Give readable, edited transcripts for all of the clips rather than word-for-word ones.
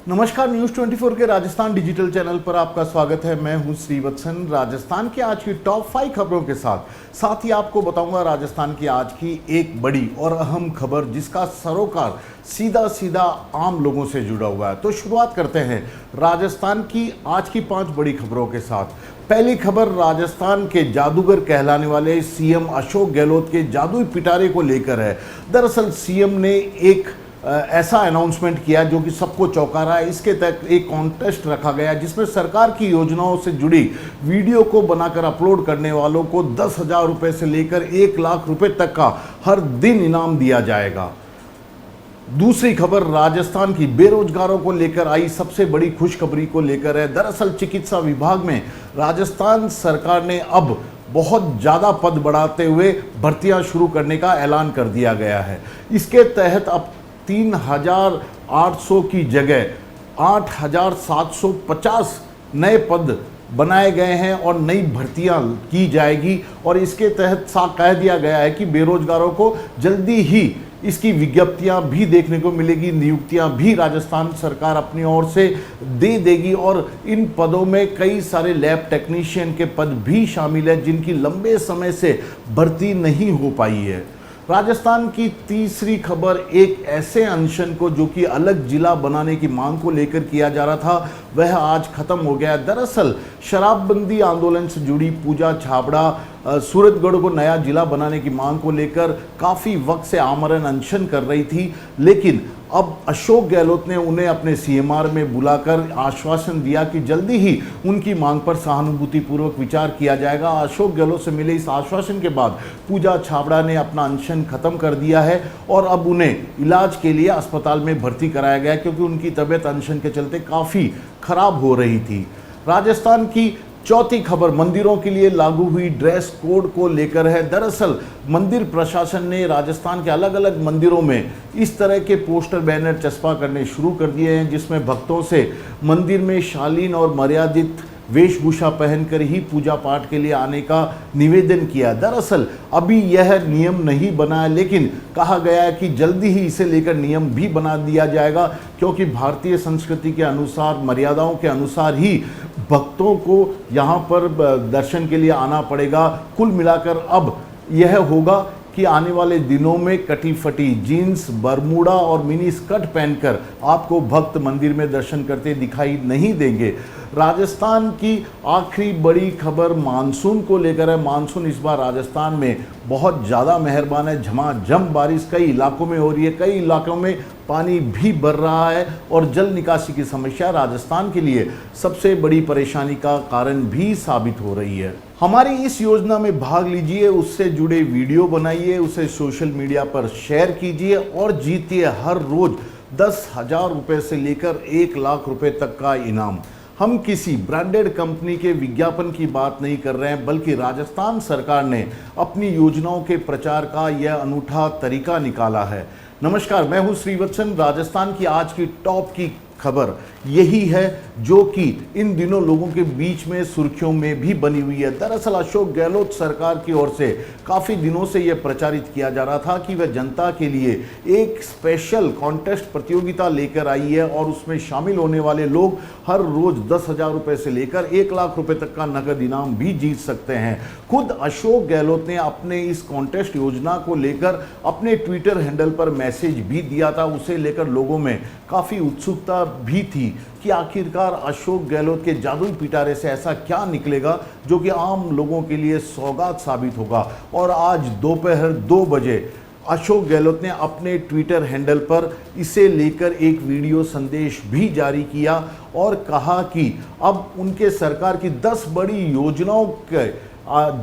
नमस्कार, न्यूज 24 के Rajasthan digital channel पर आपका स्वागत है। मैं हूं श्रीवत्सन। राजस्थान की आज की टॉप 5 खबरों के साथ ही आपको बताऊंगा राजस्थान की आज की एक बड़ी और अहम खबर जिसका सरोकार सीधा सीधा आम लोगों से जुड़ा हुआ है। तो शुरुआत करते हैं राजस्थान की आज की 5 बड़ी खबरों के साथ। पहली खबर राजस्थान के जादूगर कहलाने वाले सीएम अशोक गहलोत के जादुई पिटारे को लेकर है। दरअसल सीएम ने एक ऐसा अनाउंसमेंट किया जो कि सबको चौंका रहा है। इसके तहत एक कॉन्टेस्ट रखा गया जिसमें सरकार की योजनाओं से जुड़ी वीडियो को बनाकर अपलोड करने वालों को 10,000 रुपये से लेकर 1 लाख रुपए तक का हर दिन इनाम दिया जाएगा। दूसरी खबर राजस्थान की बेरोजगारों को लेकर आई सबसे बड़ी खुशखबरी को लेकर है। दरअसल चिकित्सा विभाग में राजस्थान सरकार ने अब बहुत ज़्यादा पद बढ़ाते हुए भर्तियां शुरू करने का ऐलान कर दिया गया है। इसके तहत अब 3,800 की जगह 8,750 नए पद बनाए गए हैं और नई भर्तियां की जाएगी। और इसके तहत साफ कह दिया गया है कि बेरोजगारों को जल्दी ही इसकी विज्ञप्तियां भी देखने को मिलेगी, नियुक्तियां भी राजस्थान सरकार अपनी ओर से दे देगी। और इन पदों में कई सारे लैब टेक्नीशियन के पद भी शामिल है जिनकी लंबे समय से भर्ती नहीं हो पाई है। राजस्थान की तीसरी खबर एक ऐसे अनशन को जो कि अलग जिला बनाने की मांग को लेकर किया जा रहा था, वह आज खत्म हो गया। दरअसल शराबबंदी आंदोलन से जुड़ी पूजा छाबड़ा सूरतगढ़ को नया जिला बनाने की मांग को लेकर काफ़ी वक्त से आमरण अनशन कर रही थी, लेकिन अब अशोक गहलोत ने उन्हें अपने सीएमआर में बुलाकर आश्वासन दिया कि जल्दी ही उनकी मांग पर सहानुभूतिपूर्वक विचार किया जाएगा। अशोक गहलोत से मिले इस आश्वासन के बाद पूजा छाबड़ा ने अपना अनशन खत्म कर दिया है और अब उन्हें इलाज के लिए अस्पताल में भर्ती कराया गया क्योंकि उनकी तबीयत अनशन के चलते काफ़ी खराब हो रही थी। राजस्थान की चौथी खबर मंदिरों के लिए लागू हुई ड्रेस कोड को लेकर है। दरअसल मंदिर प्रशासन ने राजस्थान के अलग अलग मंदिरों में इस तरह के पोस्टर बैनर चस्पा करने शुरू कर दिए हैं जिसमें भक्तों से मंदिर में शालीन और मर्यादित वेशभूषा पहनकर ही पूजा पाठ के लिए आने का निवेदन किया। दरअसल अभी यह नियम नहीं बना है, लेकिन कहा गया है कि जल्दी ही इसे लेकर नियम भी बना दिया जाएगा क्योंकि भारतीय संस्कृति के अनुसार, मर्यादाओं के अनुसार ही भक्तों को यहाँ पर दर्शन के लिए आना पड़ेगा। कुल मिलाकर अब यह होगा कि आने वाले दिनों में कटी फटी जीन्स, बरमूडा और मिनी स्कर्ट पहनकर आपको भक्त मंदिर में दर्शन करते दिखाई नहीं देंगे। राजस्थान की आखिरी बड़ी खबर मानसून को लेकर है। मानसून इस बार राजस्थान में बहुत ज़्यादा मेहरबान है। झमाझम बारिश कई इलाकों में हो रही है, कई इलाकों में पानी भी भर रहा है और जल निकासी की समस्या राजस्थान के लिए सबसे बड़ी परेशानी का कारण भी साबित हो रही है। हमारी इस योजना में भाग लीजिए, उससे जुड़े वीडियो बनाइए, उसे सोशल मीडिया पर शेयर कीजिए और जीतिए हर रोज 10,000 रुपये से लेकर 1 लाख रुपए तक का इनाम। हम किसी ब्रांडेड कंपनी के विज्ञापन की बात नहीं कर रहे हैं, बल्कि राजस्थान सरकार ने अपनी योजनाओं के प्रचार का यह अनूठा तरीका निकाला है। नमस्कार, मैं हूं श्रीवत्सन। राजस्थान की आज की टॉप की खबर यही है जो कि इन दिनों लोगों के बीच में सुर्खियों में भी बनी हुई है। दरअसल अशोक गहलोत सरकार की ओर से काफ़ी दिनों से यह प्रचारित किया जा रहा था कि वह जनता के लिए एक स्पेशल कॉन्टेस्ट प्रतियोगिता लेकर आई है और उसमें शामिल होने वाले लोग हर रोज 10,000 रुपये से लेकर 1 लाख रुपए तक का नकद इनाम भी जीत सकते हैं। खुद अशोक गहलोत ने अपने इस कॉन्टेस्ट योजना को लेकर अपने ट्विटर हैंडल पर मैसेज भी दिया था। उसे लेकर लोगों में काफ़ी उत्सुकता भी थी कि आखिरकार अशोक गहलोत के जादुई पिटारे से ऐसा क्या निकलेगा जो कि आम लोगों के लिए सौगात साबित होगा। और आज दोपहर 2 बजे अशोक गहलोत ने अपने ट्विटर हैंडल पर इसे लेकर एक वीडियो संदेश भी जारी किया और कहा कि अब उनके सरकार की 10 बड़ी योजनाओं के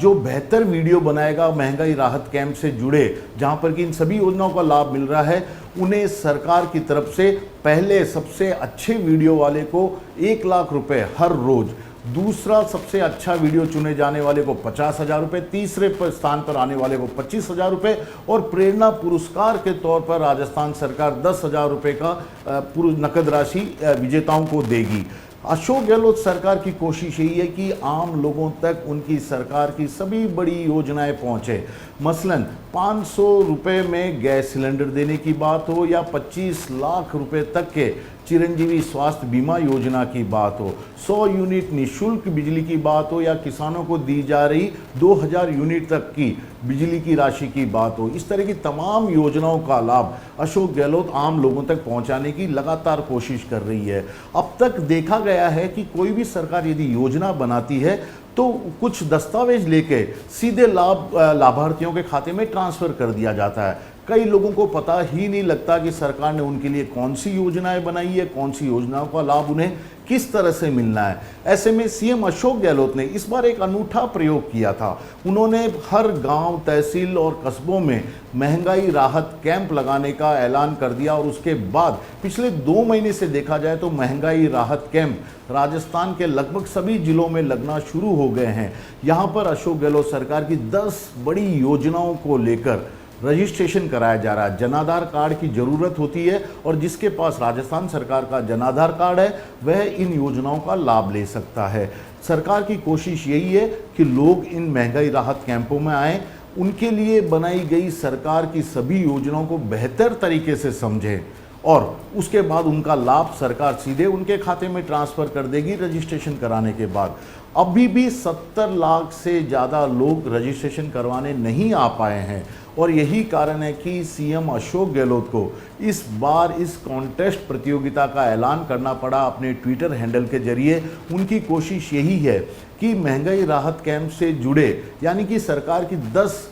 जो बेहतर वीडियो बनाएगा महंगाई राहत कैंप से जुड़े, जहां पर कि इन सभी योजनाओं का लाभ मिल रहा है, उन्हें सरकार की तरफ से पहले सबसे अच्छे वीडियो वाले को 1 लाख रुपए हर रोज, दूसरा सबसे अच्छा वीडियो चुने जाने वाले को 50,000 रुपये, तीसरे स्थान पर आने वाले को 25,000 रुपये और प्रेरणा पुरस्कार के तौर पर राजस्थान सरकार 10,000 रुपये का नकद राशि विजेताओं को देगी। अशोक गहलोत सरकार की कोशिश यही है कि आम लोगों तक उनकी सरकार की सभी बड़ी योजनाएं पहुंचे। मसलन 500 रुपये में गैस सिलेंडर देने की बात हो या 25 लाख रुपए तक के चिरंजीवी स्वास्थ्य बीमा योजना की बात हो, 100 यूनिट निःशुल्क बिजली की बात हो, या किसानों को दी जा रही 2000 यूनिट तक की बिजली की राशि की बात हो, इस तरह की तमाम योजनाओं का लाभ अशोक गहलोत आम लोगों तक पहुंचाने की लगातार कोशिश कर रही है। अब तक देखा गया है कि कोई भी सरकार यदि योजना बनाती है तो कुछ दस्तावेज लेके सीधे लाभार्थियों के खाते में ट्रांसफर कर दिया जाता है। कई लोगों को पता ही नहीं लगता कि सरकार ने उनके लिए कौन सी योजनाएं बनाई है, कौन सी योजनाओं का लाभ उन्हें किस तरह से मिलना है। ऐसे में सीएम अशोक गहलोत ने इस बार एक अनूठा प्रयोग किया था। उन्होंने हर गांव, तहसील और कस्बों में महंगाई राहत कैंप लगाने का ऐलान कर दिया और उसके बाद पिछले 2 महीने से देखा जाए तो महंगाई राहत कैंप राजस्थान के लगभग सभी जिलों में लगना शुरू हो गए हैं। यहाँ पर अशोक गहलोत सरकार की 10 बड़ी योजनाओं को लेकर रजिस्ट्रेशन कराया जा रहा है। जनाधार कार्ड की ज़रूरत होती है और जिसके पास राजस्थान सरकार का जनाधार कार्ड है वह इन योजनाओं का लाभ ले सकता है। सरकार की कोशिश यही है कि लोग इन महंगाई राहत कैंपों में आएँ, उनके लिए बनाई गई सरकार की सभी योजनाओं को बेहतर तरीके से समझें और उसके बाद उनका लाभ सरकार सीधे उनके खाते में ट्रांसफ़र कर देगी रजिस्ट्रेशन कराने के बाद। अभी भी 70 लाख से ज़्यादा लोग रजिस्ट्रेशन करवाने नहीं आ पाए हैं और यही कारण है कि सीएम अशोक गहलोत को इस बार इस कॉन्टेस्ट प्रतियोगिता का ऐलान करना पड़ा अपने ट्विटर हैंडल के जरिए। उनकी कोशिश यही है कि महंगाई राहत कैंप से जुड़े यानी कि सरकार की 10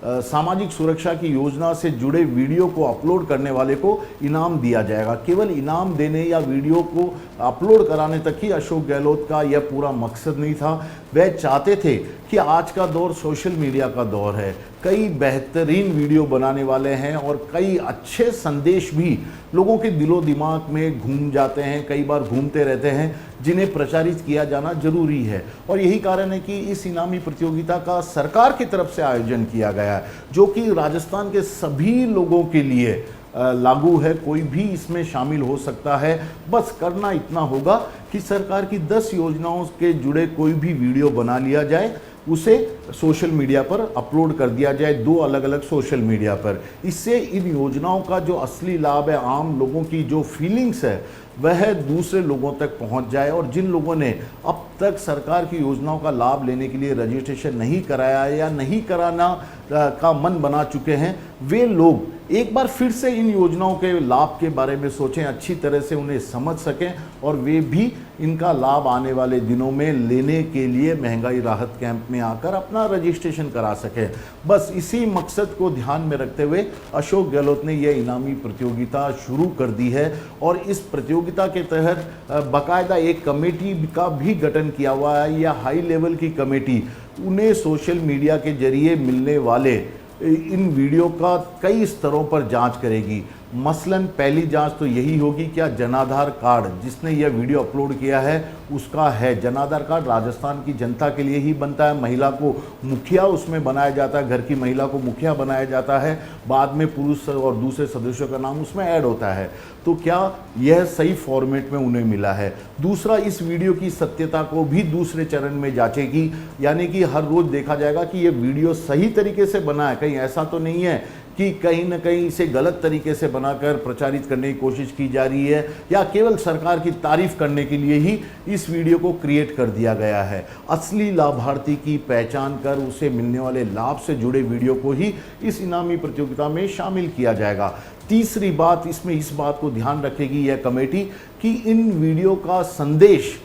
सामाजिक सुरक्षा की योजना से जुड़े वीडियो को अपलोड करने वाले को इनाम दिया जाएगा। केवल इनाम देने या वीडियो को अपलोड कराने तक ही अशोक गहलोत का यह पूरा मकसद नहीं था। वह चाहते थे कि आज का दौर सोशल मीडिया का दौर है, कई बेहतरीन वीडियो बनाने वाले हैं और कई अच्छे संदेश भी लोगों के दिलो दिमाग में घूम जाते हैं, कई बार घूमते रहते हैं, जिन्हें प्रचारित किया जाना जरूरी है। और यही कारण है कि इस इनामी प्रतियोगिता का सरकार की तरफ से आयोजन किया गया है, जो कि राजस्थान के सभी लोगों के लिए लागू है। कोई भी इसमें शामिल हो सकता है। बस करना इतना होगा कि सरकार की 10 योजनाओं के जुड़े कोई भी वीडियो बना लिया जाए, उसे सोशल मीडिया पर अपलोड कर दिया जाए 2 अलग अलग सोशल मीडिया पर। इससे इन योजनाओं का जो असली लाभ है, आम लोगों की जो फीलिंग्स है, वह दूसरे लोगों तक पहुंच जाए और जिन लोगों ने अब तक सरकार की योजनाओं का लाभ लेने के लिए रजिस्ट्रेशन नहीं कराया है या नहीं कराना का मन बना चुके हैं, वे लोग एक बार फिर से इन योजनाओं के लाभ के बारे में सोचें, अच्छी तरह से उन्हें समझ सकें और वे भी इनका लाभ आने वाले दिनों में लेने के लिए महंगाई राहत कैंप में आकर अपना रजिस्ट्रेशन करा सकें। बस इसी मकसद को ध्यान में रखते हुए अशोक गहलोत ने यह इनामी प्रतियोगिता शुरू कर दी है और इस प्रतियोगिता के तहत बाकायदा एक कमेटी का भी गठन किया हुआ है। यह हाई लेवल की कमेटी उन्हें सोशल मीडिया के जरिए मिलने वाले इन वीडियो का कई स्तरों पर जांच करेगी। मसलन पहली जांच तो यही होगी, क्या जनाधार कार्ड जिसने यह वीडियो अपलोड किया है उसका है। जनाधार कार्ड राजस्थान की जनता के लिए ही बनता है। महिला को मुखिया उसमें बनाया जाता है, घर की महिला को मुखिया बनाया जाता है, बाद में पुरुष और दूसरे सदस्यों का नाम उसमें ऐड होता है। तो क्या यह सही फॉर्मेट में उन्हें मिला है। दूसरा, इस वीडियो की सत्यता को भी दूसरे चरण में जांचेगी, यानी कि हर रोज देखा जाएगा कि यह वीडियो सही तरीके से बना है, कहीं ऐसा तो नहीं है कि कहीं न कहीं इसे गलत तरीके से बनाकर प्रचारित करने की कोशिश की जा रही है या केवल सरकार की तारीफ करने के लिए ही इस वीडियो को क्रिएट कर दिया गया है। असली लाभार्थी की पहचान कर उसे मिलने वाले लाभ से जुड़े वीडियो को ही इस इनामी प्रतियोगिता में शामिल किया जाएगा। तीसरी बात, इसमें इस बात को ध्यान रखेगी यह कमेटी कि इन वीडियो का संदेश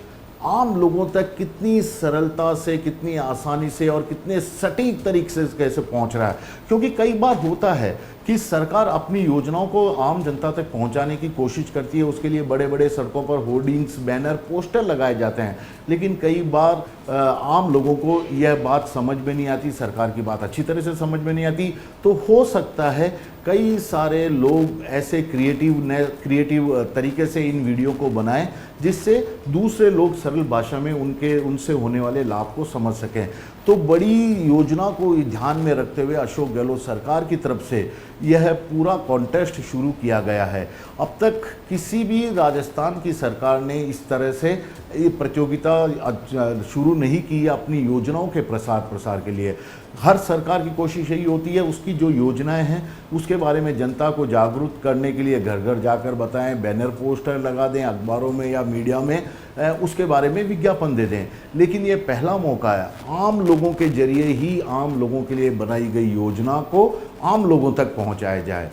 आम लोगों तक कितनी सरलता से, कितनी आसानी से और कितने सटीक तरीके से कैसे पहुंच रहा है। क्योंकि कई बार होता है कि सरकार अपनी योजनाओं को आम जनता तक पहुंचाने की कोशिश करती है, उसके लिए बड़े बड़े सड़कों पर होर्डिंग्स, बैनर, पोस्टर लगाए जाते हैं, लेकिन कई बार आम लोगों को यह बात समझ में नहीं आती, सरकार की बात अच्छी तरह से समझ में नहीं आती। तो हो सकता है कई सारे लोग ऐसे क्रिएटिव तरीके से इन वीडियो को बनाएं जिससे दूसरे लोग सरल भाषा में उनसे होने वाले लाभ को समझ सकें। तो बड़ी योजना को ध्यान में रखते हुए अशोक गहलोत सरकार की तरफ से यह पूरा कॉन्टेस्ट शुरू किया गया है। अब तक किसी भी राजस्थान की सरकार ने इस तरह से ये प्रतियोगिता शुरू नहीं की है अपनी योजनाओं के प्रसार के लिए। हर सरकार की कोशिश यही होती है उसकी जो योजनाएं हैं उसके बारे में जनता को जागरूक करने के लिए घर घर जाकर बताएं, बैनर पोस्टर लगा दें अखबारों में या मीडिया में, उसके बारे में विज्ञापन दे दें। लेकिन ये पहला मौका है आम लोगों के जरिए ही आम लोगों के लिए बनाई गई योजना को आम लोगों तक पहुंचाया जाए।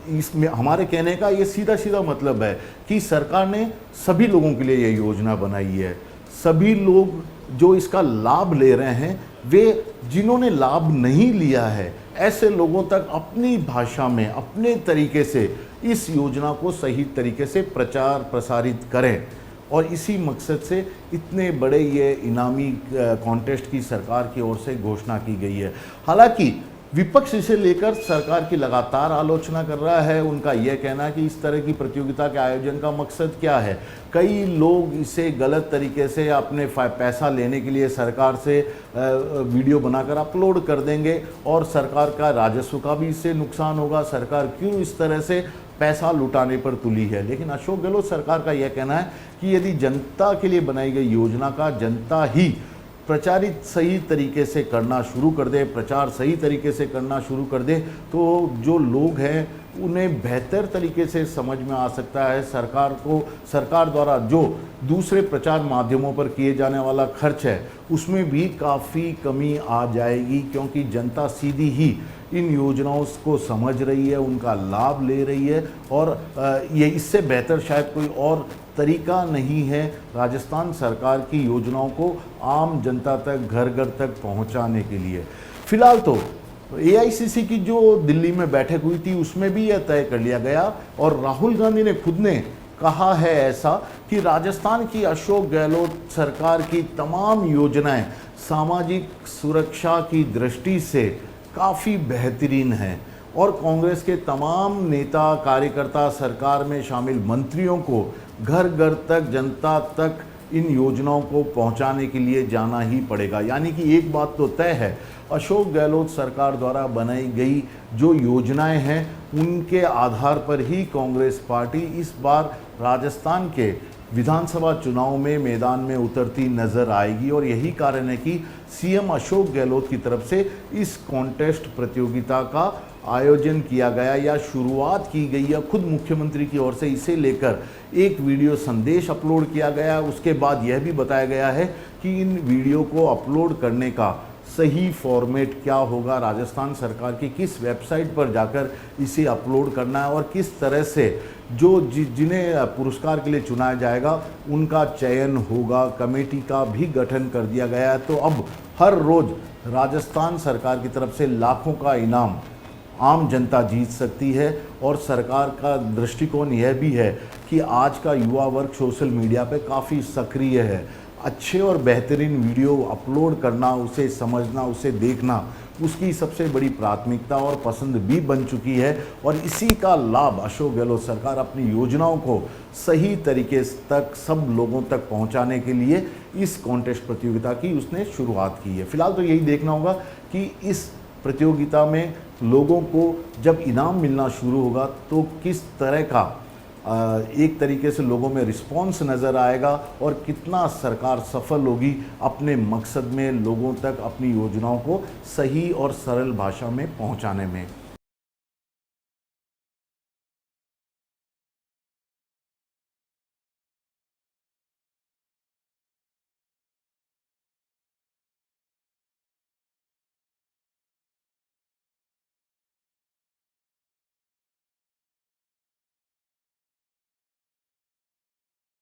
इसमें हमारे कहने का ये सीधा सीधा मतलब है कि सरकार ने सभी लोगों के लिए ये योजना बनाई है। सभी लोग जो इसका लाभ ले रहे हैं वे जिन्होंने लाभ नहीं लिया है ऐसे लोगों तक अपनी भाषा में अपने तरीके से इस योजना को सही तरीके से प्रचार प्रसारित करें। और इसी मकसद से इतने बड़े ये इनामी कॉन्टेस्ट की सरकार की ओर से घोषणा की गई है। हालांकि विपक्ष इसे लेकर सरकार की लगातार आलोचना कर रहा है। उनका यह कहना है कि इस तरह की प्रतियोगिता के आयोजन का मकसद क्या है। कई लोग इसे गलत तरीके से अपने पैसा लेने के लिए सरकार से वीडियो बनाकर अपलोड कर देंगे और सरकार का राजस्व का भी इससे नुकसान होगा। सरकार क्यों इस तरह से पैसा लुटाने पर तुली है। लेकिन अशोक गहलोत सरकार का यह कहना है कि यदि जनता के लिए बनाई गई योजना का जनता ही प्रचारित सही तरीके से करना शुरू कर दे, प्रचार सही तरीके से करना शुरू कर दे, तो जो लोग हैं उन्हें बेहतर तरीके से समझ में आ सकता है। सरकार द्वारा जो दूसरे प्रचार माध्यमों पर किए जाने वाला खर्च है उसमें भी काफ़ी कमी आ जाएगी, क्योंकि जनता सीधी ही इन योजनाओं को समझ रही है, उनका लाभ ले रही है। और ये इससे बेहतर शायद कोई और तरीका नहीं है राजस्थान सरकार की योजनाओं को आम जनता तक घर घर तक पहुंचाने के लिए। फिलहाल तो एआईसीसी की जो दिल्ली में बैठक हुई थी उसमें भी यह तय कर लिया गया और राहुल गांधी ने खुद ने कहा है ऐसा कि राजस्थान की अशोक गहलोत सरकार की तमाम योजनाएं सामाजिक सुरक्षा की दृष्टि से काफ़ी बेहतरीन हैं और कांग्रेस के तमाम नेता कार्यकर्ता सरकार में शामिल मंत्रियों को घर घर तक जनता तक इन योजनाओं को पहुंचाने के लिए जाना ही पड़ेगा। यानी कि एक बात तो तय है, अशोक गहलोत सरकार द्वारा बनाई गई जो योजनाएं हैं उनके आधार पर ही कांग्रेस पार्टी इस बार राजस्थान के विधानसभा चुनाव में मैदान में उतरती नजर आएगी। और यही कारण है कि सीएम अशोक गहलोत की तरफ से इस कॉन्टेस्ट प्रतियोगिता का आयोजन किया गया या शुरुआत की गई है। खुद मुख्यमंत्री की ओर से इसे लेकर एक वीडियो संदेश अपलोड किया गया। उसके बाद यह भी बताया गया है कि इन वीडियो को अपलोड करने का सही फॉर्मेट क्या होगा, राजस्थान सरकार की किस वेबसाइट पर जाकर इसे अपलोड करना है और किस तरह से जो जिन्हें पुरस्कार के लिए चुनाया जाएगा उनका चयन होगा। कमेटी का भी गठन कर दिया गया है। तो अब हर रोज़ राजस्थान सरकार की तरफ से लाखों का इनाम आम जनता जीत सकती है। और सरकार का दृष्टिकोण यह भी है कि आज का युवा वर्ग सोशल मीडिया पे काफ़ी सक्रिय है। अच्छे और बेहतरीन वीडियो अपलोड करना, उसे समझना, उसे देखना उसकी सबसे बड़ी प्राथमिकता और पसंद भी बन चुकी है। और इसी का लाभ अशोक गहलोत सरकार अपनी योजनाओं को सही तरीके तक सब लोगों तक पहुंचाने के लिए इस कॉन्टेस्ट प्रतियोगिता की उसने शुरुआत की है। फिलहाल तो यही देखना होगा कि इस प्रतियोगिता में लोगों को जब इनाम मिलना शुरू होगा तो किस तरह का एक तरीके से लोगों में रिस्पॉन्स नज़र आएगा और कितना सरकार सफल होगी अपने मकसद में लोगों तक अपनी योजनाओं को सही और सरल भाषा में पहुंचाने में।